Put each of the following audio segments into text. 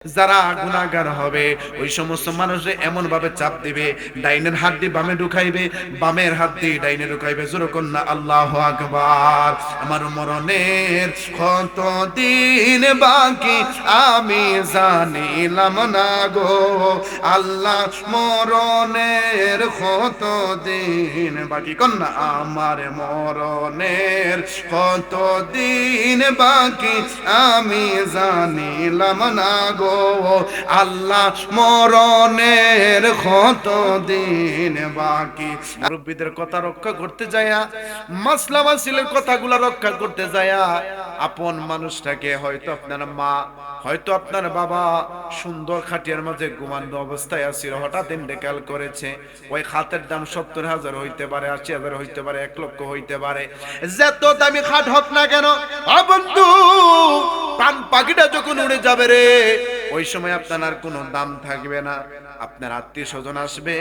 যারা গুনাহগার হবে ওই সমস্ত মানুষে এমন ভাবে চাপ দিবে, ডাইনের হাত দিয়ে বামে ঢুকাইবে, বামের হাত দিয়ে ডাইনে ঢুকাইবে। জোরে কন্যা আল্লাহু আকবার। আমার মরণের কত দিন বাকি আমি জানিলাম না গো আল্লাহ, মরণের কত দিন বাকি। কন্যা আমার মরণের কত দিন বাকি আমি জানিলাম না গো আল্লাহ, মরণের কত দিন বাকি। মুরব্বীদের কথা রক্ষা করতে যায়া, মাসলা মাসিলের কথাগুলো রক্ষা করতে যায়া আপন মানুষটাকে, হয়তো আপনার মা, হয়তো আপনার বাবা সুন্দর খাটিয়ার মাঝে ঘুমানো অবস্থায় আছিল, হঠাৎ ইন্তেকাল করেছে। ওই খাটের দাম ৭০,০০০ হইতে পারে, ৮০,০০০ হইতে পারে, ১,০০,০০০ হইতে পারে। যত দামি খাট হোক না কেন, বন্ধু প্রাণ পাখিটা যখন উড়ে যাবে রে, ওই সময় আপনার আর কোনো দাম থাকবে না। আপনার আত্মীয় স্বজন আসবে,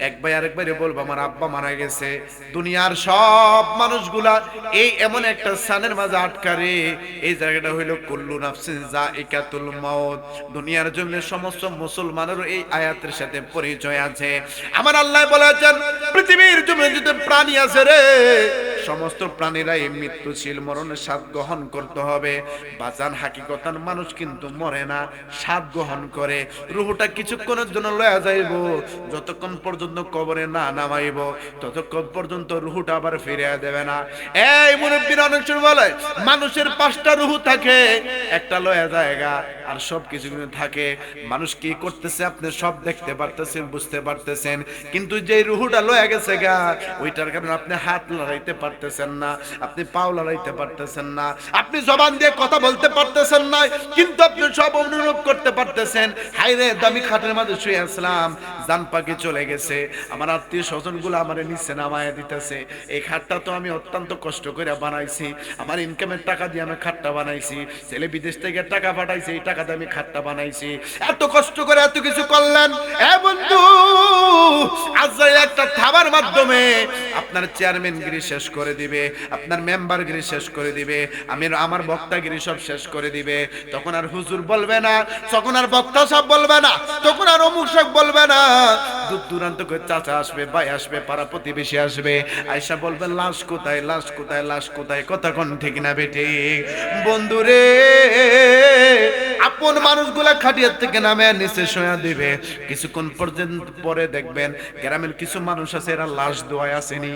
এক ভাই আরেক ভাইরে বলবো আমার আব্বা মারা গেছে। দুনিয়ার সব মানুষগুলা এই এমন একটা স্থানের মাঝে আটকারে, এই জায়গাটা হইল কুল্লু নাফসিন যায়িকাতুল মাউত। দুনিয়ার জন্য সমস্ত মুসলমানেরও এই আয়াতের সাথে পরিচয় আছে। আমার আল্লাহ বলেছেন পৃথিবীর জন্য যত প্রাণী আছে রে, সমস্ত প্রাণীরাই মৃত্যুশীল, মরণের স্বাদ গ্রহণ করতে হবে। বাজান হাকিকতান মানুষ কিন্তু মরে না, স্বাদ গ্রহণ করে। রুহটা কিছুক্ষণের জন্য লয়া যাইব, যতক্ষণ পর্যন্ত কবরে না নামাইব ততক্ষণ পর্যন্ত রুহটা আবার ফিরিয়ে দেবে না। এই মুরব্বীরা অনেক সময় বলে মানুষের 5টা রুহ থাকে, একটা লয়া জায়গা আর সব কিছু থাকে। মানুষ কি করতেছে আপনি সব দেখতে পারতেছেন, বুঝতে পারতেছেন, কিন্তু যে রুহটা লয়া গেছে গা, ওইটার কারণে আপনি হাত লড়াইতে পারতেছেন না, আপনি পাও লড়াইতে পারতেছেন না, আপনি জবান দিয়ে কথা বলতে পারতেছেন না, কিন্তু আপনি সব অনুভব করতে পারতেছেন। হায়রে দামি খাটের মাঝে শুয়ে আসলাম, জান পাখি চলে গেছে, আমার আত্মীয় স্বজন গুলো আমার নিচে নামায় দিতেছে। এই খাটটা তো আমি অত্যন্ত কষ্ট করে বানাইছি, আমার ইনকামের টাকা দিয়ে আমি খাটটা বানাইছি, ছেলে বিদেশ থেকে টাকা পাঠাইছে, এই টাকা দিয়ে আমি খাটটা বানাইছি। এত কষ্ট করে এত কিছু করলেন, এ বন্ধু আজরাইল একটা থাবার মাধ্যমে আপনার চেয়ারম্যানগিরি শেষ করে দিবে, আপনার মেম্বারগিরি শেষ করে দিবে, আমার বক্তাগিরি সব শেষ করে দিবে। তখন আর হুজুর বলবে না, তখন আর বক্তা সব বলবে না, তখন আর অমুক সব বলবে না। দূর দূরান্ত করে চাচা আসবে, ভাই আসবে, পাড়া প্রতিবেশী আসবে, আয়সা বলবে লাশ কোথায়, লাশ কোথায়, লাশ কোথায়। কথা কোন ঠিক না বেঠি? বন্ধুরে আপন মানুষগুলা খাটিয়ার থেকে নামে নিচে শোয়া দিবে, কিছুক্ষণ পর্যন্ত পরে দেখবেন গ্রামের কিছু মানুষ আছে, এরা লাশ দোয়ায় আসেনি।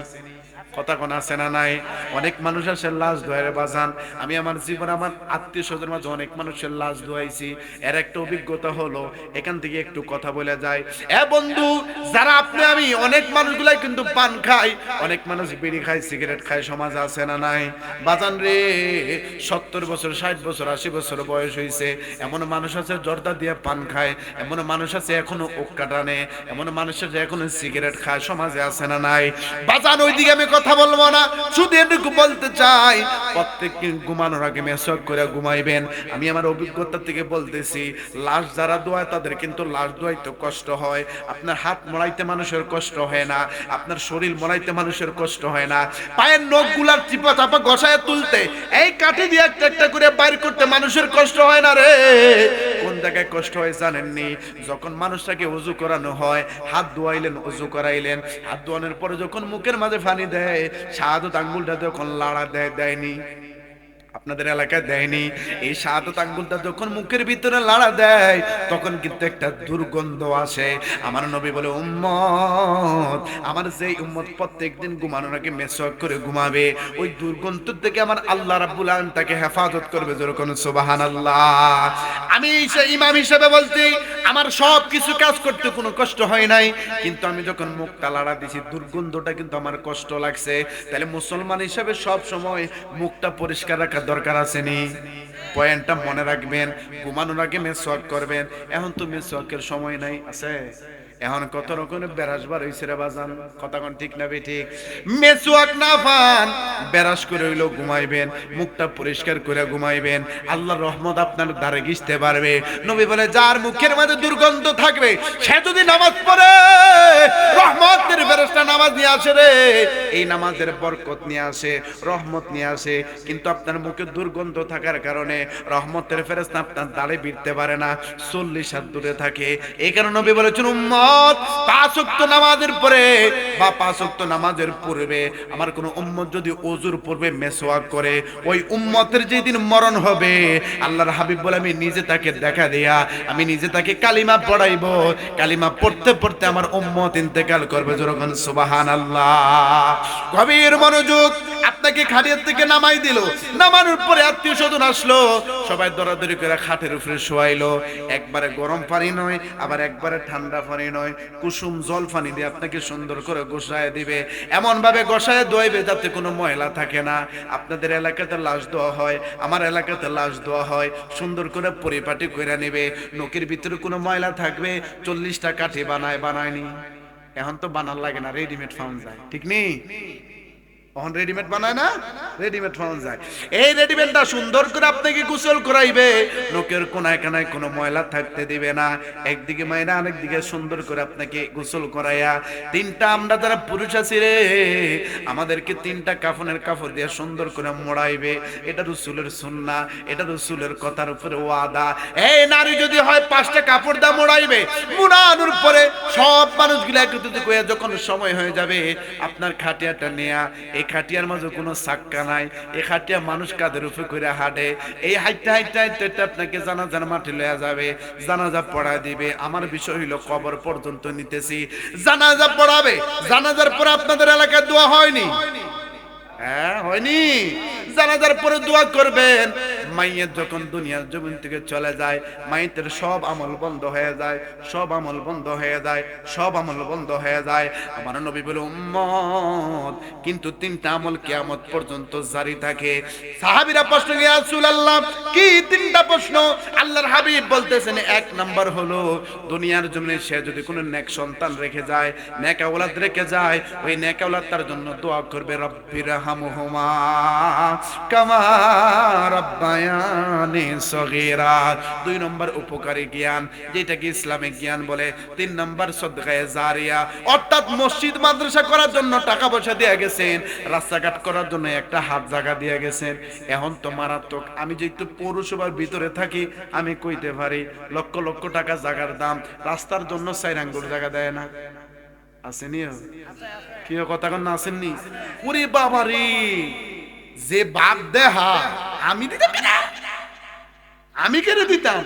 কথা কোন আছে না নাই? অনেক মানুষ আছে লাশ ধোয়ারে বাজান। আমি আমার জীবন আমার আত্মীয় স্বজনের মাঝে অনেক মানুষের লাশ ধোয়াইছি। এর একটা অভিজ্ঞতা হলো, এখান থেকে একটু কথা বলে যায়। এ বন্ধু, যারা আপনি আমি অনেক মানুষগুলাই কিন্তু পান খায়, অনেক মানুষ বিড়ি খায়, সিগারেট খায়, সমাজে আছে না নাই? বাজান রে 70 বছর, 60 বছর, 80 বছর বয়স হয়েছে, এমন মানুষ আছে জর্দা দিয়ে পান খায়, এমন মানুষ আছে এখনো ওক্কা টানে, এমন মানুষ আছে এখনো সিগারেট খায়, সমাজে আছে না নাই? বাজান ওইদিকে আমি কথা বলবো না, শুধু এটুকু বলতে চাই প্রত্যেকদিন ঘুমানোর আগে মেসওয়াক করে ঘুমাইবেন। আমি আমার অভিজ্ঞতা থেকে বলতেছি, লাশ যারা দোয়ায় তাদের কিন্তু লাশ দোয়াইতে কষ্ট হয়। আপনার হাত মোড়াইতে মানুষের কষ্ট হয় না, আপনার শরীর মোড়াইতে মানুষের কষ্ট হয় না, পায়ের নখগুলার চিপা চাপা ঘষায় তুলতে, এই কাঠি দিয়ে একটা একটা করে বাইর করতে মানুষের কষ্ট হয় না রে। কোন জায়গায় কষ্ট হয় জানেননি? যখন মানুষটাকে ওযু করানো হয়, হাত ধোয়াইলেন, ওযু করাইলেন, হাত ধোয়ানোর পরে যখন মুখের মাঝে পানি দেয়, শাহাদাত আঙ্গুলটা যখন লাড়া দেয়, দেয়নি? আপনাদের এলাকায় দেয়নি? এই শাহাদাত আঙ্গুলটা যখন মুখের ভিতরে লাড়া দেয়, তখন কিন্তু একটা দুর্গন্ধ আসে। আমার নবী বলে উম্মত, আমার যেই উম্মত প্রত্যেকদিন ঘুমানোর আগে মেসওয়াক করে ঘুমাবে, ওই দুর্গন্ধ থেকে আমার আল্লাহ রাব্বুল আলামিন তাকে হেফাজত করবে। যেরকম সুবহানাল্লাহ। আমি ইমাম হিসেবে বলছি, আমার সব কিছু কাজ করতে কোনো কষ্ট হয় নাই, কিন্তু আমি যখন মুখটা লাড়া দিছি, দুর্গন্ধটা কিন্তু আমার কষ্ট লাগছে। তাহলে মুসলমান হিসেবে সব সময় মুখটা পরিষ্কার রাখা দরকার আছে নি? পয়েন্টটা মনে রাখবেন, ঘুমানোর আগে মেসওয়াক করবেন। এখন তো মেসওয়াকের সময় নাই, আছে? এখন কত রকমের বেরাস বার হইছে রে বাজান, কথা কোন ঠিক না বেঠিক? মেসওয়াক না পান, বেরাস করে হইলো ঘুমাইবেন, মুখটা পরিষ্কার করে ঘুমাইবেন, আল্লাহর রহমত আপনার দ্বারে ঘিসতে পারবে। নবী বলে যার মুখের মধ্যে দুর্গন্ধ থাকবে সে যদি নামাজ পড়ে, রহমতের ফেরেশতা নামাজ নিয়ে আসে রে, এই নামাজের বরকত নিয়ে আসে, রহমত নিয়ে আসে। কিন্তু আপনার মুখে দুর্গন্ধ থাকার কারণে রহমতের ফেরেশতা আপনার দ্বারে ভিড়তে পারে না, 40 হাত দূরে থাকে। এই কারণে নবী বলেছেন উম্মত 5 ওয়াক্ত নামাজের পরে বা 5 ওয়াক্ত নামাজের পূর্বে আমার কোন উম্মত যদি ওযুর পূর্বে মেসওয়াক করে, ওই উম্মতের যেদিন মরণ হবে আল্লাহর হাবিব বলে আমি নিজে তাকে দেখা দেয়া আমি নিজে তাকে কালিমা পড়াইবো, কালিমা পড়তে পড়তে আমার উম্মত ইন্তেকাল করবে। যখন সুবহানাল্লাহ। গভীর মনোযোগ। আপনাকে খাটিয়া থেকে নামাই দিল, নামানোর পরে আত্মীয় স্বজন আসলো, সবাই দরাদরি করে খাটের উপরে শোয়াইলো। একবারে গরম পানি নয়, আবার একবারে ঠান্ডা পানি নয়, কুসুম জল পানি দিয়ে আপনাকে সুন্দর করে গোছায় দিবে, এমন ভাবে গোছায় ধোয়াইবে যাতে কোনো ময়লা থাকে না। আপনাদের এলাকাতে লাশ দেওয়া হয়, আমার এলাকাতে লাশ দেওয়া হয়, সুন্দর করে পরিপাটি করে নেবে। নখের ভিতরে কোনো ময়লা থাকবে 40টা কাঠি বানায়নি। এখন তো বানার লাগে না, রেডিমেড পাওয়া যায়, ঠিক নেই? এখন রেডিমেড বানায় না, রেডিমেড পাওয়া যায়। এই রেডিমেডটা সুন্দর করে আপনাকে গোসল করাইবে, নখের কোনায় কানায় কোনো ময়লা থাকতে দিবে না, একদিকে মাইনা আরেকদিকে সুন্দর করে আপনাকে গোসল করাইয়া, 3টা আমরা যারা পুরুষ আছি রে, আমাদেরকে 3টা কাফনের কাপড় দিয়ে সুন্দর করে মোড়াইবে। এটা রাসূলের সুন্নাহ, এটা রাসূলের কথার উপরে ওয়াদা। এই নারী যদি হয় 5টা কাপড় দিয়ে মোড়াইবে, মোড়ানোর পরে সব মানুষগুলো একত্রিত করে যখন সময় হয়ে যাবে আপনার খাটিয়াটা নেয়া, এই খাটিয়ার মাঝে কোনো সাক্কা নাই, এই খাটিয়া মানুষ কাদের উপরে করে হাঁটে, এই হাইটটা হাইটটা হাইটটা আপনাকে জানাজার মাঠে লয়ে যাবে, জানাজা পড়া দিবে। আমার বিষয় হইলো কবর পর্যন্ত নিতেছি, জানাজা পড়াবে, জানাজার পরে আপনাদের এলাকায় দোয়া হয়নি? হ্যাঁ হয়নি? জানাজার পরে দোয়া করবেন। মাইয়ের যখন দুনিয়ার জমিন থেকে চলে যায়, মাইয়ের সব আমল বন্ধ হয়ে যায়, সব আমল বন্ধ হয়ে যায়, সব আমল বন্ধ হয়ে যায়। আমার নবী বলে উম্মত কিন্তু 3টা আমল কিয়ামত পর্যন্ত জারি থাকে। সাহাবীরা প্রশ্ন করে ইয়া রাসূলুল্লাহ কি 3টা প্রশ্ন? আল্লাহর হাবিব বলতেছেন 1 নাম্বার হলো দুনিয়ার জমিনে সে যদি কোনো নেক সন্তান রেখে যায়, নেক আওলাদ রেখে যায়, ওই নেক আওলাদ তার জন্য দোয়া করবে রব্বিরহামহুমা কামা রাব্বায়ানি সগীরা। 2 নম্বর উপকারী জ্ঞান, যেটাকে ইসলামিক জ্ঞান বলে। 3 নম্বর সদকায়ে জারিয়া, অর্থাৎ মসজিদ মাদ্রাসা করার জন্য টাকা পয়সা দিয়ে গেছেন, রাস্তাঘাট করার জন্য একটা হাত জায়গা দিয়ে গেছেন। এখন তো মারাত্মক, আমি যেহেতু পৌরসভার ভিতরে থাকি আমি কইতে পারি, লক্ষ লক্ষ টাকা জায়গার দাম, রাস্তার জন্য 4 আঙ্গুল জায়গা দেয় না, আসেনি? কি কথা কন না আসেননি? ওরে বাবারে, যে বাপ দেহা আমি দিতাম না, আমি কেড়ে দিতাম,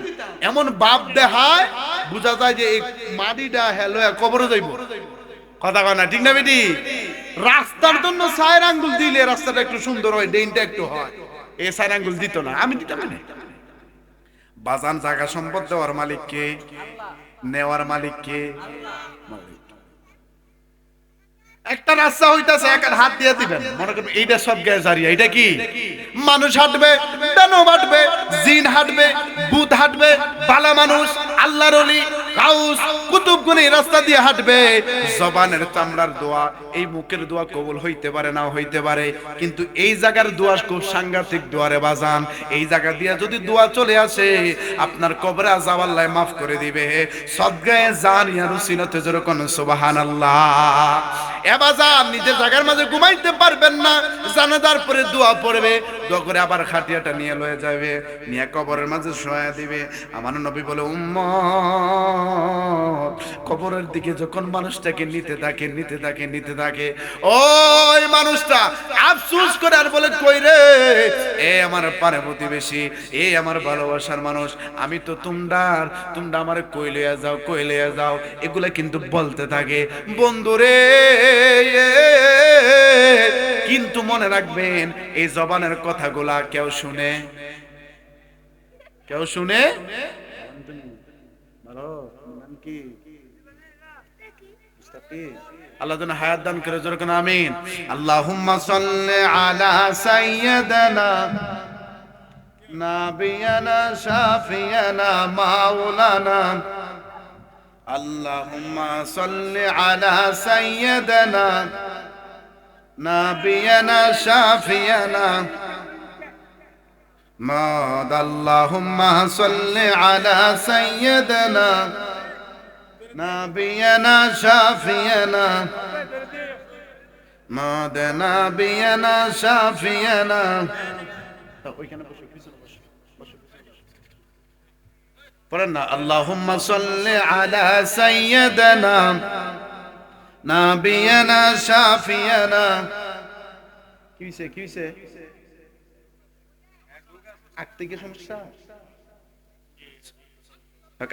এমন বাপ দেহায় বুঝা যায় যে এই মাটিটা হেলো কবরে যাইব। কথা কয় না, ঠিক না বেটি? রাস্তার জন্য 4 আঙ্গুল দিলে রাস্তাটা একটু সুন্দর হয়, ডেইনটা একটু হয়, এই 4 আঙ্গুল দিত না, আমি দিতাম না। বাজান জায়গা সম্পদ দেওয়ার মালিক কে? নেওয়ার মালিক কে? একটা রাস্তা হইতাছে, এক হাত দিয়ে দিবেন, মনে করবেন এইটা সব গায়ে জারিয়া। এটা কি? মানুষ হাঁটবে, দানব হাঁটবে, জিন হাঁটবে, ভূত হাঁটবে, ভালো মানুষ, আল্লাহর ওলি, গাউস, কুতুবগুনি রাস্তা দিয়ে হাঁটবে। জবানের চামড়ার দোয়া, এই মুখের দোয়া কবুল হইতে পারে, না হইতে পারে, কিন্তু এই জায়গার দোয়া খুব সাংঘাতিক দোয়ারে বাজান। এই জায়গা দিয়ে যদি দোয়া চলে আসে আপনার কবরে আযাব আল্লাহ মাফ করে দিবে। সদকায়ে জারিয়া রুসিলতে যেরকম সুবহানাল্লাহ। এবাজান নিজের জায়গার মাঝে ঘুমাইতে পারবেন না, জানাজার পরে দোয়া পড়বে, দোয়া করে আবার খাটিয়াটা নিয়ে লয়ে যাবে, নিয়ে কবরের মাঝে শোয়া দিবে। আমার নবী বলে উম্মত কবরের দিকে যখন মানুষটাকে নিতে থাকে নিতে থাকে নিতে থাকে, ওই মানুষটা আফসোস করে আর বলে কই রে, এ আমার পারে প্রতিবেশী, এ আমার ভালোবাসার মানুষ, আমি তো তোমরা আমার কই লইয়া যাও, কই লইয়া যাও, এগুলা কিন্তু বলতে থাকে। বন্ধুরে কিন্তু মনে রাখবেন এই জবানের কথাগুলা কেউ শুনে? কেউ শুনে? আল্লাহ যেন হায়াত দান করে, জোরে কোন আমিন। আল্লাহুম্মা সাল্লি আলা সাইয়্যিদানা নাবিয়ানা শাফিয়ানা মাওলানা আল্লাহুম্মা সাল্লি আলা সাইয়্যিদিনা নাবিয়ানা শাফিয়ানা মাদ। আল্লাহুম্মা সাল্লি আলা সাইয়্যিদিনা নাবিয়ানা শাফিয়ানা মাদ নাবিয়ানা শাফিয়ানা। ওইখানে বসো, পিছনে বসো, পড়েন না, আল্লাহুম্মা সাল্লি আলা সাইয়্যিদিনা নাবিয়ানা শাফিয়ানা। কি হইছে আগ থেকে সমস্যা?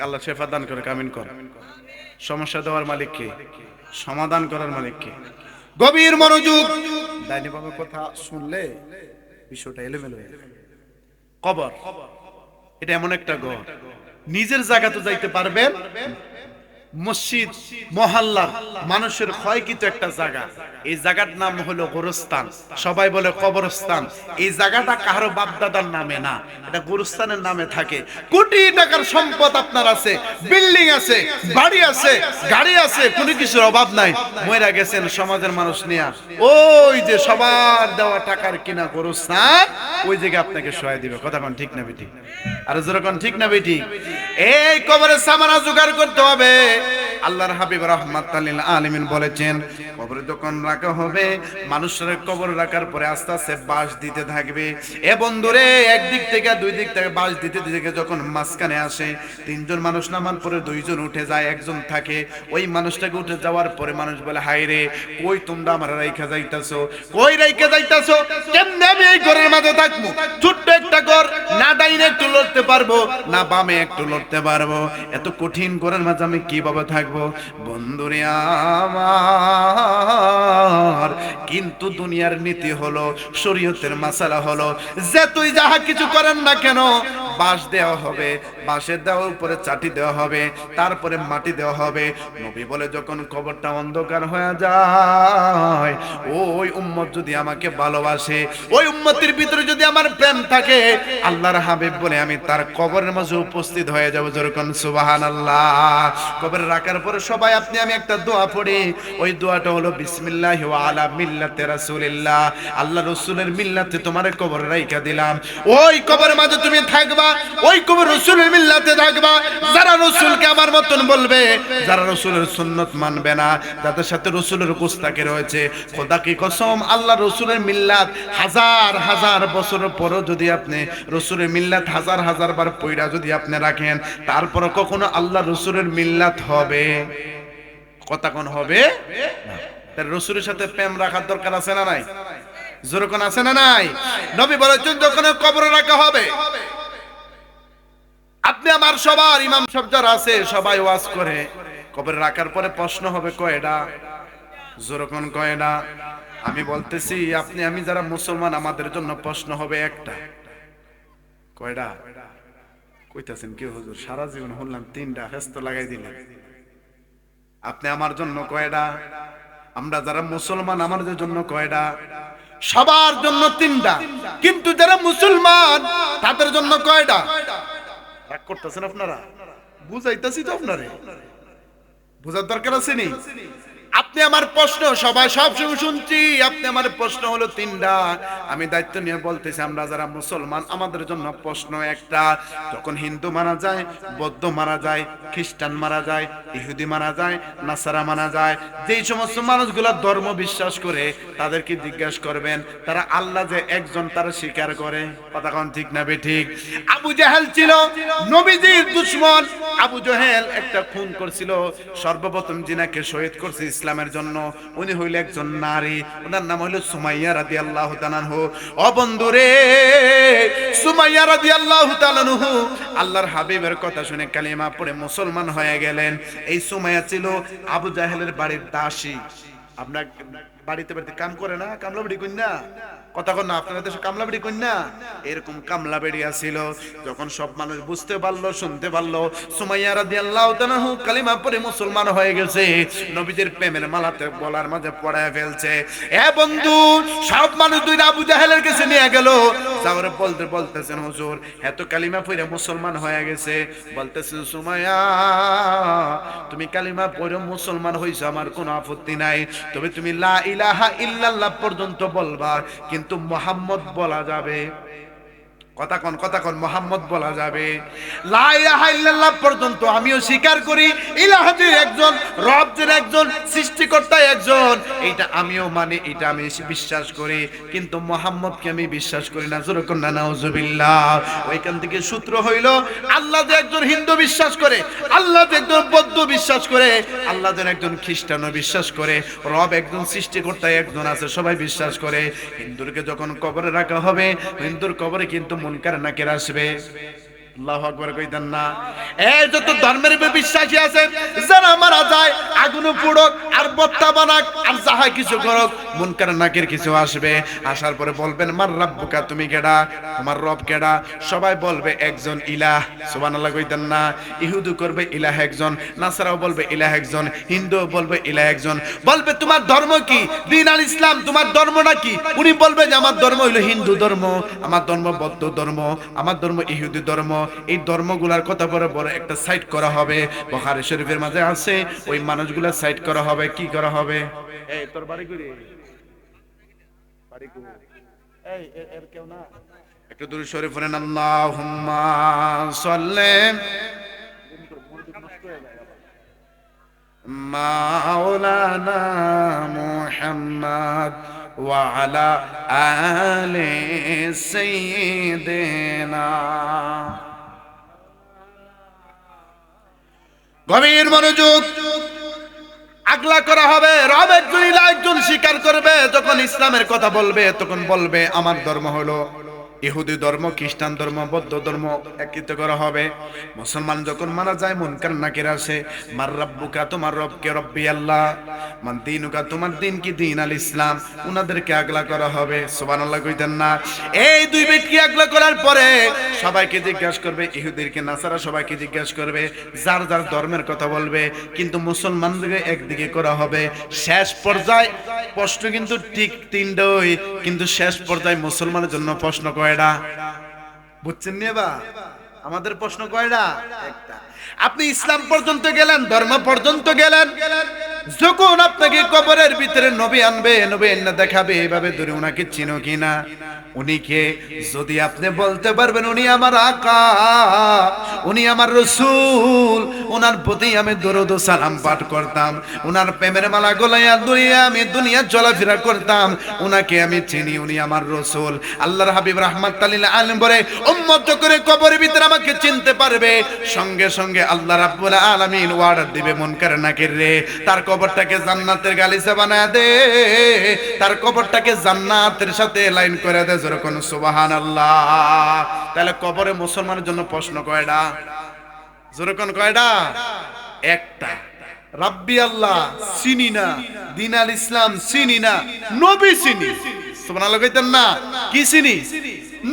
আল্লাহ শেফা দান করে, কামিন কর। সমস্যা দেওয়ার মালিক কে? সমাধান করার মালিক কে? গভীর মনোযোগ। ডাইনে বামে কথা শুনলে বিষয়টা এলোমেলো হয়ে যাবে। কবর এটা এমন একটা ঘর, নিজের জায়গাতে যাইতে পারবেন, মসজিদ মহল্লা মানুষের ক্ষয়কৃত একটা জায়গা, এই জায়গার নাম হলো গোরস্থান, সবাই বলে কবরস্থান। এই জায়গাটা কারো বাপদাদার নামে না, এটা গোরস্থানের নামে থাকে। কোটি টাকার সম্পদ আপনার আছে, বিল্ডিং আছে, বাড়ি আছে, গাড়ি আছে, কোনো কিছুর অভাব নাই, মইরা গেছেন সমাজের মানুষ নিয়ে, ওই যে সবার দেওয়া টাকার কিনা গোরস্থান, ওই জায়গায় আপনাকে সহায় দিবে। কথা কোন ঠিক না বেটি? আর যেরকম ঠিক না বেটি? এই কবরের সামানা জোগাড় করতে হবে। আল্লাহর হাবিব রাহমাতাল লিল আলামিন বলেছেন, কবরে যখন রাখা হবে, মানুষের কবর রাখার পরে আস্তে আস্তে বাঁশ দিতে থাকবে। এ বন্ধুরে, একদিক থেকে দুই দিক থেকে বাঁশ দিতে দিতে যখন মাঝখানে আসে, তিনজন মানুষ নামার পরে দুইজন উঠে যায়, একজন থাকে। ওই মানুষটাকে উঠে যাওয়ার পরে মানুষ বলে, হায় রে, কই তোমরা আমার রাইখা যাইতাছো? কই রাইখা যাইতাছো? কেমনে আমি এই ঘরের মাঝে থাকবো? ছোট্ট একটা ঘর, না ডাইনে একটু লড়তে পারবো, না বামে একটু লড়তে পারবো, এত কঠিন ঘরের মাঝে আমি কিভাবে থাকবো? বন্ধুরে আমার, কিন্তু দুনিয়ার নীতি হলো, শরীয়তের মাসালা হলো যে তুই যাহা কিছু করেন না কেন, বাঁশ দেওয়া হবে, বাঁশের দেওয়ার উপরে চাটি দেওয়া হবে, তারপরে মাটি দেওয়া হবে। নবী বলে, যখন কবরটা অন্ধকার হয়ে যায়, ওই উম্মত যদি আমাকে ভালোবাসে, ওই উম্মতের ভিতরে যদি আমার প্রেম থাকে, আল্লাহর হাবিব বলে আমি তার কবরের মাঝে উপস্থিত হয়ে যাব। যেরকম সুবহানাল্লাহ। কবরে রাখার পরে সবাই আপনি আমি একটা দোয়া পড়ি, ওই দোয়াটা হলো বিসমিল্লাহি ওয়া আলা মিল্লাতি রাসূলিল্লাহ। আল্লাহ রাসূলের মিল্লাতে তোমারে কবরে রাইখা দিলাম, ওই কবরের মাঝে তুমি থাকবা, ওই কবর রাসূলের মিল্লাতে থাকবা। যারা রাসূলকে আমার মতন বলবে, যারা রাসূলের সুন্নাত মানবে না, যাদের সাথে রাসূলের গোস্তাকি রয়েছে, খোদা কি কসম, আল্লাহ রাসূলের মিল্লাত হাজার হাজার বছরের পরও যদি আপনি রাসূলের মিল্লাত হাজার হাজার বার পয়রা যদি আপনি রাখেন, তারপরও কখনো আল্লাহ রাসূলের মিল্লাত হবে? কথা কোন হবে না। তার রাসূলের সাথে প্রেম রাখার দরকার আছে না নাই? যেরকম আছে না নাই? নবী বলেছেন, যখন কবরে রাখা হবে, আপনি আমার সবার ইমাম সাহেব যারা আছে সবাই ওয়াজ করে, কবরে রাখার পরে প্রশ্ন হবে কয়টা? যেরকম কয়টা? আমি বলতেছি, আপনি আমি যারা মুসলমান, আমাদের জন্য প্রশ্ন হবে একটা। কয়টা কইতাছেন কি হুজুর? সারা জীবন হলাম তিনটা, ব্যস্ত লাগাই দিলেন। আপনি আমার জন্য কয়টা? আমরা যারা মুসলমান, আমাদের জন্য কয়টা? সবার জন্য তিনটা, কিন্তু যারা মুসলমান তাদের জন্য কয়টা? রাগ করতেছেন আপনারা? বুঝাইতেছি তো, আপনারে বুঝার দরকার আছে নি? আপনি আমার প্রশ্ন সবাই সবসময় শুনছি, আপনি আমার প্রশ্ন হলো তিনটা। আমি দায়িত্ব নিয়ে বলতেছি, আমরা যারা মুসলমান, আমাদের জন্য প্রশ্ন একটা। যখন হিন্দু মারা যায়, বৌদ্ধ মারা যায়, খ্রিস্টান মারা যায়, ইহুদি মারা যায়, নাসারা মারা যায়, যেই সমস্ত মানুষগুলা ধর্ম বিশ্বাস করে, তাদেরকে জিজ্ঞাসা করবেন তারা আল্লাহ যে একজন, তারা স্বীকার করে। কথা কোন ঠিক না বেঠিক? আবু জাহেল ছিল নবীজির দুশমন। আবু জাহেল একটা খুন করছিল, সর্বপ্রথম জিনাকে শহীদ করছে ইসলামের জন্য। উনি হইল একজন নারী, ওনার নাম হইল সুমাইয়া রাদিয়াল্লাহু তাআলা আনহু। ও বন্ধুরে, সুমাইয়া রাদিয়াল্লাহু তাআলা আনহু আল্লাহর হাবিবের কথা শুনে কালিমা পড়ে মুসলমান হয়ে গেলেন। এই সুমাইয়া ছিল আবু জাহেলের বাড়ির দাসী। আপনার বাড়িতে বাড়িতে কাম করে না, কামলা বেড়ি কন্যা? কথা কন না, আপনারা দেশে কামলা বেড়ি কন্যা? এরকম কামলা বেড়িয়া ছিল। যখন সব মানুষ বুঝতে পারলো, শুনতে পারলো সুমাইয়া রাদিয়াল্লাহু তাআলা কালিমা পড়ে মুসলমান হয়ে গেছে, নবীদের প্রেমের মালাতে গলার মাঝে পড়ায় ফেলছে। এ বন্ধু, সব মানুষ দুই আবু জাহেলের কাছে নিয়ে গেল, যাওয়ার বলতেছেন হুজুর এত কালিমা পড়ে মুসলমান হয়ে গেছে, বলতেছেন সুমাইয়া তুমি কালিমা পড়ে মুসলমান হইছো আমার কোনো আপত্তি নাই, তবে তুমি লা ইলাহা ইল্লাল্লাহ পর্যন্ত বলবা, কিন্তু মুহাম্মদ বলা যাবে। কথা কোন মুহাম্মদ বলা যাবে, লা ইলাহা ইল্লাল্লাহ পর্যন্ত আমিও স্বীকার করি ইলাহ যে একজন, রব যে একজন, সৃষ্টিকর্তা একজন, এটা আমিও মানে, এটা আমি বিশ্বাস করি, কিন্তু মুহাম্মদকে আমি বিশ্বাস করি না। জোরে কোন নাউজুবিল্লাহ। ওইখান থেকে সূত্র হইল আল্লাহ যে একজন হিন্দু বিশ্বাস করে, আল্লাহ যে একজন বৌদ্ধ বিশ্বাস করে, আল্লাহ যে একজন খ্রিস্টানও বিশ্বাস করে, রব একজন, সৃষ্টিকর্তা একজন আছে, সবাই বিশ্বাস করে। হিন্দুরকে যখন কবরে রাখা হবে, হিন্দুর কবরে কিন্তু মুনকার নাকির আসবে। আল্লাহু আকবার কইতেন না? এই যত ধর্মের বিশ্বাসী আছে, যারা মারা যায় আগুনে পুড়ক আর বত্তা বানাক আর যাহা কিছু করক, মুনকার নাকির কিছু আসবে। আসার পরে বলবেন মার রাব্বুকা, তুমি কেডা, তোমার রব কেডা? সবাই বলবে একজন ইলাহ। সুবহানাল্লাহ কইতেন না? ইহুদি করবে ইলাহ একজন, নাসারাও বলবে ইলাহ একজন, হিন্দু বলবে ইলাহ একজন। বলবে তোমার ধর্ম কি? দ্বীন আল ইসলাম, তোমার ধর্মটা কি? উনি বলবে যে আমার ধর্ম হইল হিন্দু ধর্ম, আমার ধর্ম বৌদ্ধ ধর্ম, আমার ধর্ম ইহুদি ধর্ম। এই ধর্মগুলার কথা বড় বড় একটা সাইড করা হবে, বুখারী শরীফের মাঝে আছে, ওই মানুষগুলা সাইড করা হবে। কি করা হবে? এই তোর বাড়ি কই রে? বাড়ি কই? এই এর কেউ না? একটু দূরে শরীফ পড়েন, আল্লাহুম্মা সাল্লি মাওলানা মুহাম্মদ ওয়া আলা আলি সাইয়্যিদিনা। গভীর মনোযোগ, আগলা করা হবে। রব একজন, ইলাহ একজন স্বীকার করবে। যখন ইসলামের কথা বলবে তখন বলবে আমার ধর্ম হলো ইহুদি ধর্ম, খ্রিস্টান ধর্ম, বৌদ্ধ ধর্ম একত্রিত করা হবে। মুসলমান যখন মারা যায় মুনকার নাকির আসে, মার রাব্বুকা, তোমার রব কে? রব্বি আল্লাহ। মান দীনুকা, তোমার দিন কি? দ্বীন আল ইসলাম। উনাদেরকে আগলা করা হবে। সুবহানাল্লাহ কইতেন না? এই দুই ব্যক্তি আগলা করার পরে সবাইকে জিজ্ঞাসা করবে, ইহুদিরকে, নাসারা সবাইকে জিজ্ঞাসা করবে, যার যার ধর্মের কথা বলবে, কিন্তু মুসলমানদেরকে একদিকে করা হবে। শেষ পর্যায়ে প্রশ্ন কিন্তু ঠিক তিনটাই, কিন্তু শেষ পর্যায়ে মুসলমানের জন্য প্রশ্ন কয়টা? বুঝছেন নি? বা আমাদের প্রশ্ন কয়টা? একটা। আপনি ইসলাম পর্যন্ত গেলেন, ধর্ম পর্যন্ত গেলেন, যখন আপনাকে কবরের ভিতরে নবী আনবে, নবী এনে দেখাবে, এইভাবে ধরে উনাকে চিনো কিনা, উনি কে? যদি আপনি বলতে পারবেন উনি আমার আকা, উনি আমার রাসূল, ওনার প্রতি আমি দরুদ ও সালাম পাঠ করতাম, ওনার প্রেমের মালা গলাইয়া দুইয়া আমি দুনিয়া চলাফেরা করতাম, উনাকে আমি চিনি, উনি আমার রাসূল। আল্লাহর হাবিব রাহমাতুল লিল আলামিন বলে উম্মত করে কবরের ভিতরে আমাকে চিনতে পারবে, সঙ্গে সঙ্গে আল্লাহ রাব্বুল আলামিন ওয়ার্ডার দিবে মুনকার নাকির রে, তার কবরটাকে জান্নাতের গালিচা বানায় দে, তার কবরটাকে জান্নাতের সাথে লাইন করে দে। যেরকম সুবহানাল্লাহ। তাহলে কবরে মুসলমানের জন্য প্রশ্ন কয়টা? যেরকম কয়টা? একটা। রাব্বি আল্লাহ চিনি না, দ্বীন আল ইসলাম চিনি না, নবী চিনি। সুবহানাল্লাহ কইতেন না? কি চিনি?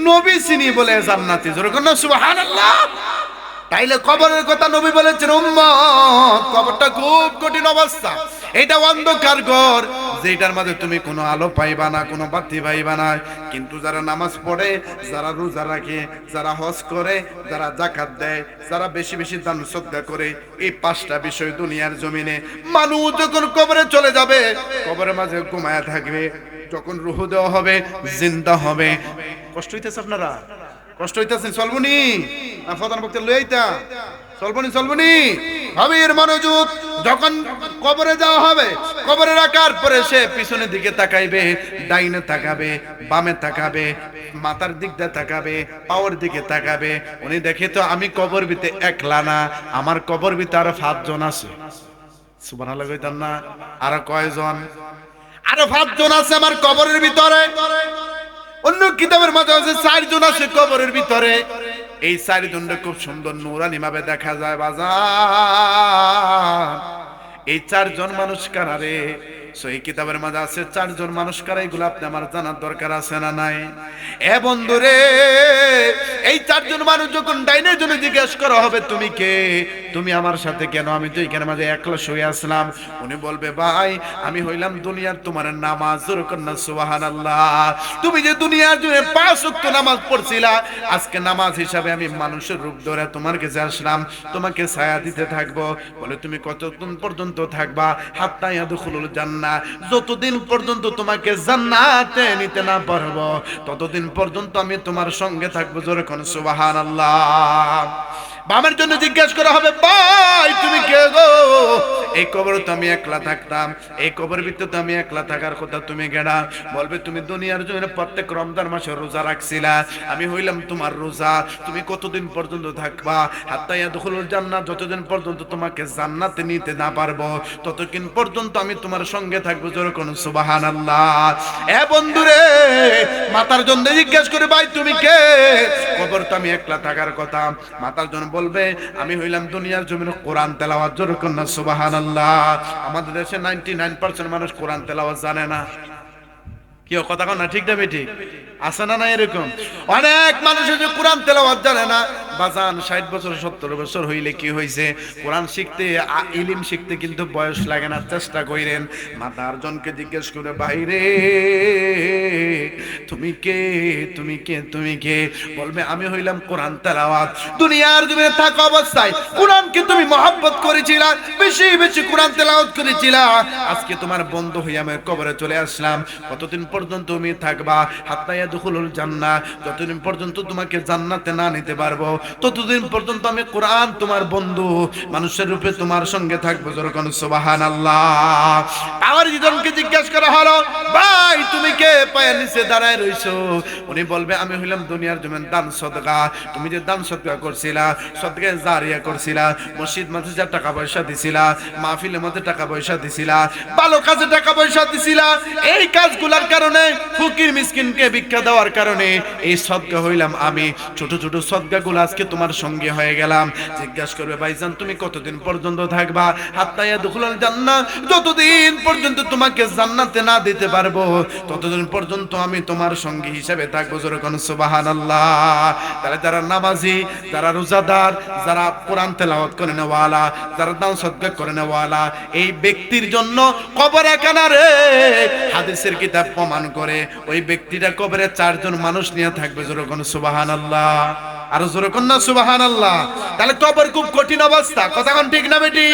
নবী চিনি বলে জান্নাতি। যেরকম না সুবহানাল্লাহ। তাইলে কবরের কথা নবী বলেছেন উম্মত, কবরটা খুব কঠিন অবস্থা, এটা অন্ধকার ঘর, যেটার মাঝে তুমি কোনো আলো পাইবা না, কোনো বাতি পাইবা না। কিন্তু যারা নামাজ পড়ে, যারা রোজা রাখে, যারা হজ করে, যারা যাকাত দেয়, যারা বেশি বেশি দান সদকা করে, এই পাঁচটা বিষয় দুনিয়ার জমিনে মানুষ যখন কবরে চলে যাবে, কবরের মাঝে ঘুমায়া থাকবে, যখন রূহ দেওয়া হবে, জিন্দা হবে। কষ্ট হইতেছে আপনারা? কষ্ট হইতেছে? চলবনি না প্রধান বক্তা লইতা? চলবনি? ভাবির মনোযোগ, যখন কবরে যাওয়া হবে, কবরে রাখার পরে সে পিছনের দিকে তাকাইবে, ডাইনে তাকাবে, বামে তাকাবে, মাথার দিক দিয়ে তাকাবে, পাওয়ার দিকে তাকাবে। উনি দেখে তো আমি কবর ভিতরে একলা না, আমার কবর ভিতরে আরো 5 জন আছে। সুবহানাল্লাহ কইতাম না? আরো কয়জন? আরো 5 জন আছে আমার কবরের ভিতরে। অন্য কিতাবের মাঝে আছে 4 জন আছে কবরের ভিতরে। এই 4 জনকে খুব সুন্দর নূরানি ভাবে দেখা যায় বাজার। এই 4 জন মানুষ কারা রে? সহি কিতাবের মাঝে আছে চারজন মানুষ কারা, এগুলো আপনি আমার জানার দরকার আছে না নাই? এ বন্ধুরে, এই চারজন মানুষ যখন ডাইনের জন্য জিজ্ঞেস করা হবে তুমি কে, তুমি আমার সাথে কেন, আমি তো এখানে মাঝে একলা শুয়ে আসলাম। উনি বলবে ভাই আমি হইলাম দুনিয়ার তোমার নামাজ, কন্যা সুবহানাল্লাহ। তুমি যে দুনিয়ার জন্য 5 ওয়াক্ত নামাজ পড়ছিলা, আজকে নামাজ হিসাবে আমি মানুষের রূপ ধরে তোমার কাছে আসলাম, তোমাকে ছায়া দিতে থাকবো। বলে তুমি কতদিন পর্যন্ত থাকবা? হাত্তা ইয়াদখুলুল জান্নাহ, যতদিন পর্যন্ত তোমাকে জান্নাতে নিতে না পারবো ততদিন পর্যন্ত আমি তোমার সঙ্গে থাকবো। জোরে কোন সুবহানাল্লাহ। বামের জন্য জিজ্ঞাসা করা হবে ভাই তুমি কে গো? এই কবরে তো আমি একলা থাকতাম, এই কবরের ভিতরে তো আমি একলা থাকার কথা, তুমি কেডা? বলবে তুমি দুনিয়ার জন্য প্রত্যেক রমজান মাসে রোজা রাখছিলা, আমি হইলাম তোমার রোজা। তুমি কতদিন পর্যন্ত থাকবা? হাত্তা ইয়াদখুলুল জান্নাহ, যতদিন পর্যন্ত তোমাকে জান্নাতে নিতে না পারবো ততদিন পর্যন্ত আমি তোমার সঙ্গে থাকবো। জোরে কোন সুবহানাল্লাহ। এ বন্ধুরে, মাতার জন্য জিজ্ঞেস করে ভাই তুমি কে? কবর তো আমি একলা থাকার কথা। মাতার জন্য বলবে আমি হইলাম দুনিয়ার জমিনে কোরআন তেলাওয়াত। জোরে কোন সুবহানাল্লাহ। আমাদের দেশে 99% মানুষ কোরআন তেলাওয়াত জানে না। কি কথা কন না, ঠিক না বেঠিক? আছে না? না এরকম অনেক মানুষ যে কোরআন তেলাওয়াত জানে না। বাজান 60 বছর 70 বছর হইলে কি হইছে, কোরআন শিখতে ইলম শিখতে কিন্তু বয়স লাগে না। চেষ্টা কইরেন। মাতার জনকে জিজ্ঞেস করে বাইরে তুমি কে, তুমি কে, তুমি কে? বলবে আমি হইলাম কোরআন তেলাওয়াত। দুনিয়ার জমিনে থাকা অবস্থায় কোরআনকে তুমি মহব্বত করেছিলা, বেশি বেশি কোরআন তেলাওয়াত করেছিলা। আজকে তোমার বন্ধ হয়ে আমি কবরে চলে আসলাম, কতদিন পর্যন্ত তুমি থাকবা? হাত্তা ইয়াদখুলুল জান্নাহ, যতদিন পর্যন্ত তোমাকে জান্নাতে না নিতে পারবো ততদিন পর্যন্ত আমি কোরআন তোমার বন্ধু, মানুষের রূপে তোমার সঙ্গে থাকবো। যখন সুবহানাল্লাহ। আবার জিজনকে জিজ্ঞাসা করা হলো ভাই তুমি কে? পায়ের নিচে দাঁড়ায় রইছো। উনি বলবে আমি হইলাম দুনিয়ার জমিন দান সদকা। তুমি যে দান সদকা করছিলা, সদকা জারিয়া করছিলা, মসজিদ মাদ্রাসায় টাকা পয়সা দিছিলা, মাহফিলের মধ্যে টাকা পয়সা দিছিলা, ভালো কাজে টাকা পয়সা দিছিলা, এই কাজগুলোর কারণে ফকির মিসকিনকে ভিক্ষা দেওয়ার কারণে এই সদকা হইলাম আমি। ছোট ছোট সদকাগুলো আজকে তোমার সঙ্গে হয়ে গেলাম। জিজ্ঞাসা করবে ভাইজান তুমি কতদিন পর্যন্ত থাকবা? হাত্তা ইয়াদখুলুল জান্নাহ, যতদিন পর্যন্ত তোমাকে জান্নাতে না দিতে পারবো ততদিন পর্যন্ত আমি তোমার সঙ্গী হিসেবে থাকবো। জোরে কোন সুবহানাল্লাহ। তাহলে যারা নামাজি, যারা রোজাদার, যারা কোরআন তেলাওয়াত করে নেওয়ালা, যারা দান সদকা করে নেওয়ালা, এই ব্যক্তির জন্য কবরে কানারে হাদিসের কিতাব প্রমাণ করে ওই ব্যক্তিটা কবরে 4 জন মানুষ নিয়ে থাকবে। জোরে কোন সুবহানাল্লাহ। আর জোরে কোন না সুবহানাল্লাহ। তাহলে কবর খুব কঠিন অবস্থা, কথা কোন ঠিক না বেটি?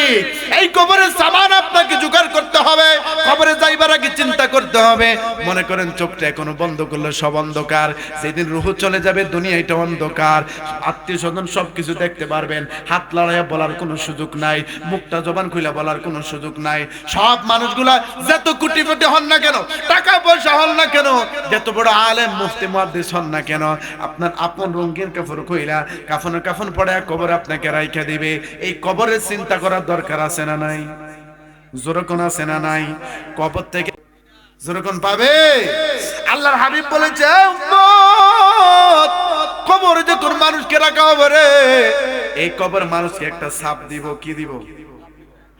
এই কবরের সামান আপনাকে জোগাড় করতে হবে। কবরে যাইবার আগে চিন্তা করতে হবে। মনে করেন চোখটা এখনো বন্ধ করলে সব অন্ধকার, যেদিন রূহ চলে যাবে দুনিয়া এটা অন্ধকার, আত্মীয় স্বজন সবকিছু দেখতে পারবেন, হাত লড়াইয়া বলার কোনো সুযোগ নাই, মুখটা জবান খুলে বলার কোনো সুযোগ নাই। সব মানুষগুলা যত কোটিপতি হন না কেন, টাকা পয়সা হন না কেন, যত বড় আলেম মুফতি মুহাদ্দিস হন না কেন, আপনার আপন রঙিন কাপড় কইরা কাফন পড়ে কবর আপনাকে রাইখা দিবে। এই কবরের চিন্তা করার দরকার আছে না নাই? জোরে কোন আছে না নাই? কবর থেকে জোরে কোন পাবে? আল্লাহর হাবিব বলেছে উম্মত, কবরে যখন মানুষকে রাখা হবে রে, এই কবর মানুষকে একটা ছাপ দিব। কি দিব?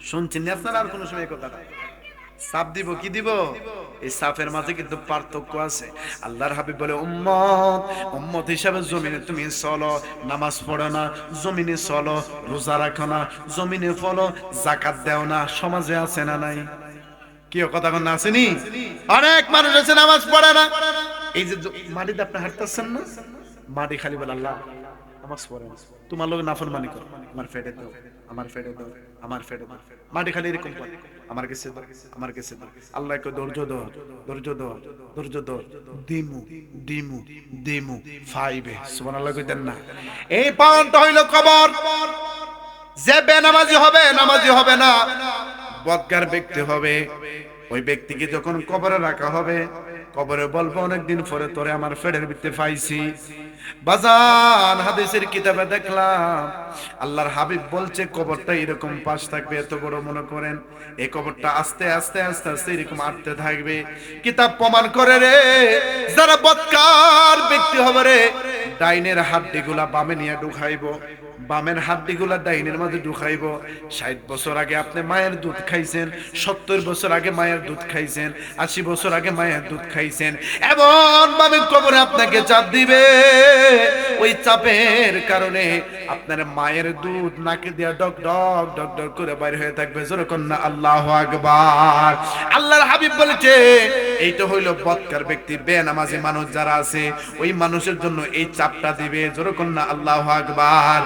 শুনছেন না আপনারা? আর কোন সময় এই কথাটা সাপ দিব। কি দিব? এই সাপের মাঝে কিন্তু পার্থক্য আছে। আল্লাহর হাবিব বলে উম্মত, উম্মত হিসাবে জমিনে তুমি চলো, নামাজ পড়ো না, জমিনে চলো, রোজা রাখো না, জমিনে ফলো, যাকাত দাও না। সমাজে আছে না নাই? কি কথা কোন আসেনি? অনেক মানুষ আছে নামাজ পড়ে না। এই যে মাটিতে আপনি হাঁটতেছেন না, মাটি খালি বলে আল্লাহ নামাজ পড়ে না, তোমার লোক নাফরমানি করো, আমার ফেটে দাও, আমার ফেটে দাও, আমার ফেটে দাও। মাটি খালি এরকম করে আমার কাছে দাও, আমার কাছে দাও। আল্লাহকে ধৈর্য ধর, ধৈর্য ধর, ধৈর্য ধর, দিমু দিমু দিমু ফাইবে। সুবহানাল্লাহ কইতেন না? এই পাওয়াটা হইল কবর। যে বেনামাজি হবে, নামাজি হবে না, বদকার ব্যক্তি হবে, ওই ব্যক্তিকে যখন কবরে রাখা হবে, কবরে বলবো অনেকদিন পরে তোরে আমার ফেডের ভিতরে পাইছি। বাজান হাদিসের কিতাবে দেখলাম আল্লাহর হাবিব বলছে কবরটা এরকম পাশ থাকবে, এত বড় মনে করেন। এই কবরটা আস্তে আস্তে আস্তে আস্তে এরকম আটতে থাকবে। কিতাব প্রমাণ করে রে, যারা বদকার ব্যক্তি হবে রে, ডাইনের হাড্ডিগুলা বামে নিয়ে ঢুকাইবো, বামের হাড্ডিগুলা ডাইনের মাঝে ঢুকাইব। 60 বছর আগে আপনি মায়ের দুধ খাইছেন, 70 বছর আগে মায়ের দুধ খাইছেন, 80 বছর আগে মায়ের দুধ খাইছেন, এমন ভাবে কবরে আপনাকে চাপ দিবে। ওই চাপের কারণে আপনার মায়ের দুধ নাকে দিয়া ডক ডক ডক ডক করে বাইরে হয়ে থাকবে। জোরে কন্যা আল্লাহু আকবার। আল্লাহর হাবিব বলেছে এইটা হইল বদকার ব্যক্তি, বেনামাজি মানুষ যারা আছে ওই মানুষের জন্য এই চাপটা দিবে। জোরে কন্যা আল্লাহু আকবার।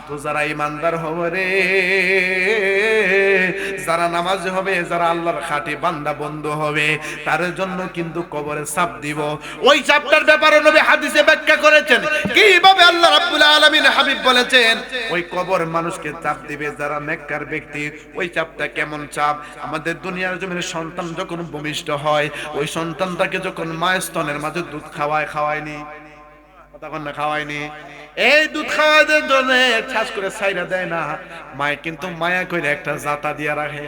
তো যারা ইমানদার হবে রে, যারা নামাজি হবে, যারা আল্লাহর খাঁটি বান্দা বন্ধু হবে, তার জন্য কিন্তু কবরে চাপ দিব। ওই চাপটার ব্যাপারে নবী হাদিসে ব্যাখ্যা করেছেন কিভাবে আল্লাহ রাব্বুল আলামিন হাবিব বলেছেন ওই কবর মানুষকে চাপ দিবে যারা নেককার ব্যক্তি। ওই চাপটা কেমন চাপ? আমাদের দুনিয়ার জমিনে সন্তান যখন ভূমিষ্ঠ হয়, ওই সন্তানটাকে যখন মায়ের স্তনের মাঝে দুধ খাওয়ায়নি, তখন না খাওয়ায়নি, এই দুধ খাওয়াদের জন্য ছাস করে ছাইরা দেয় না, মায়ে কিন্তু মায়া করে একটা জাতা দিয়া রাখে।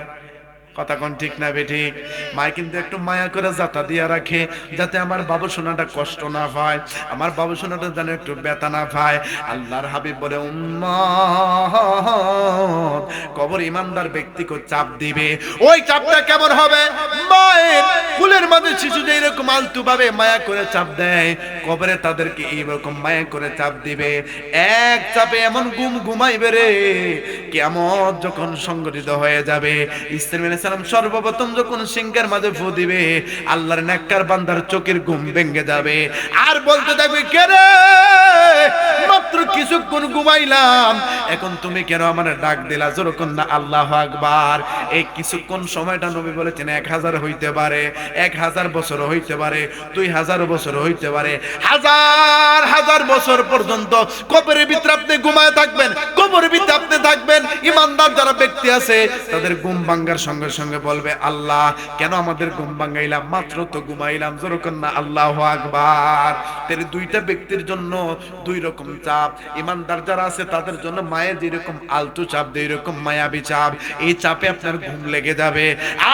কথা কোন ঠিক না বেঠিক? মায় কিন্তু একটু মায়া করে জাতা দিয়া রাখে, যাতে আমার বাবু সোনাটা কষ্ট না পায়, আমার বাবু সোনাটা যেন একটু ব্যথা না পায়। আল্লাহর হাবিব বলে উম্মত কবর ইমানদার ব্যক্তিকে চাপ দিবে। ওই চাপটা কেমন হবে? মায়ের কুলের মাঝে শিশু যে এরকম আলতু ভাবে মায়া করে চাপ দেয়, কবরে তাদেরকে এইরকম মায়া করে চাপ দিবে। এক চাপে এমন ঘুমাইবে রে, কিয়ামত যখন সংগঠিত হয়ে যাবে, ইসলামের সালাম সর্বপ্রথম যখন সিংহের মাঝে ফু দিবে, আল্লাহর নেককার বান্দার চোখের ঘুম ভেঙে যাবে। আর বলতে থাকবে, কে রে, মাত্র কিছুক্ষণ ঘুমাইলাম, এখন তুমি কেন আমার ডাক দিলা? জোরে কন্যা আল্লাহু আকবার। এই কিছুক্ষণ সময়টা নবী বলেছেন 1000 হইতে পারে, 1000 বছর হইতে পারে, 2000 বছর হইতে পারে, হাজার হাজার বছর পর্যন্ত কবরের ভিতরে আপনি ঘুমায় থাকবেন, কবরের ভিতরে আপনি থাকবেন। ইমানদার যারা ব্যক্তি আছে তাদের ঘুম ভাঙ্গার সঙ্গে সঙ্গে বলবে, আল্লাহ কেন আমাদের ঘুম ভাঙ্গাইলাম? মাত্র তো ঘুমাইলাম। জোরে কন্যা আল্লাহু আকবার। তাহলে দুইটা ব্যক্তির জন্য দুই রকম চাপ। ইমানদার যারা আছে তাদের জন্য মায়ের যেরকম আলতু চাপ দেয়, এরকম মায়াবী চাপ, এই চাপে আপনার ঘুম লেগে যাবে।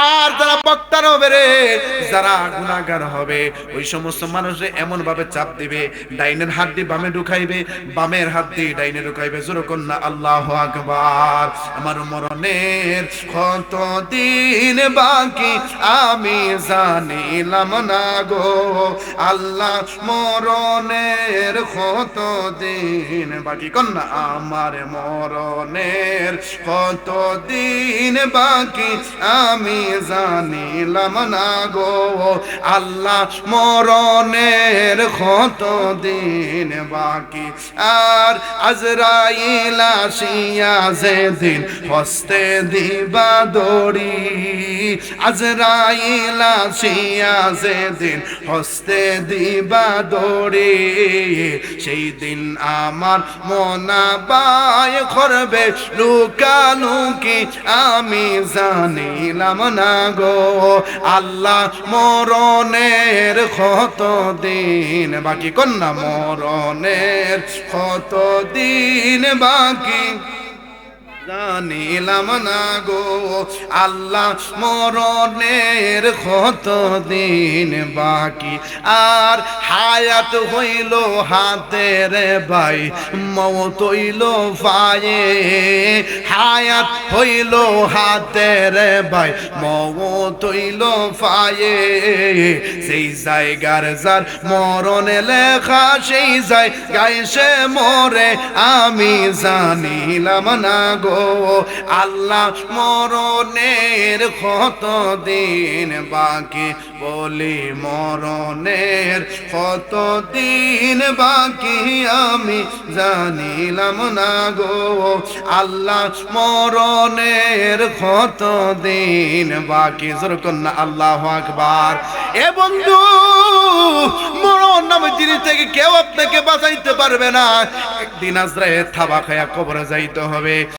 আর যারা বক্তার হবে রে, যারা গুনাহগার হবে, ওই সমস্ত মানুষে এমন ভাবে চাপ দিবে, ডাইনের হাত দিয়ে বামে ঢুকাইবে, বামের হাত দিয়ে ডাইনে ঢুকাইবে। জোরে কন্যা আল্লাহু আকবার। আমার মরণের কত দিন বাকি আমি জানিলাম না গো আল্লাহ, মরণের কত দিন বাকি। কন্যা আমার মরণের কত দিন বাকি আমি জানিলাম না গো আল্লাহ, মরণের কত দিন বাকি। আর আজরাইল আসিয়া যেদিন হস্তে দিবা দড়ি, আজরাইল আসিয়া যেদিন হস্তে দিবা দড়ি, সেই দিন আমার মনাবায় করবে লুকালুকি আমি জানিলাম না গো আল্লাহ, মরণের কত দিন বাকি। কন্যা মরণের কত দিন বাকি জানিলাম না গো আল্লাহ, মরণের কত দিন বাকি। আর হায়াত হইল হাতের ভাই, মওত হইল পায়ে, হায়াত হইল হাতের ভাই, মওত হইল পায়ে। সেই জায়গার যার মরণ লেখা, সেই জায়গায় সে মরে আমি জানিলাম না গো আল্লাহ, মরণের কত দিন বাকি। বলি মরণের কত দিন বাকি আমি জানিলাম না গো আল্লাহ, মরণের কত দিন বাকি। জোরে কন্যা আল্লাহু আকবার। এ বন্ধু, মরণ নামে জিনিস থেকে কেউ আপনাকে বাঁচাইতে পারবে না। একদিন আজরাইল থাবা খায়া কবরে যাইতে হবে।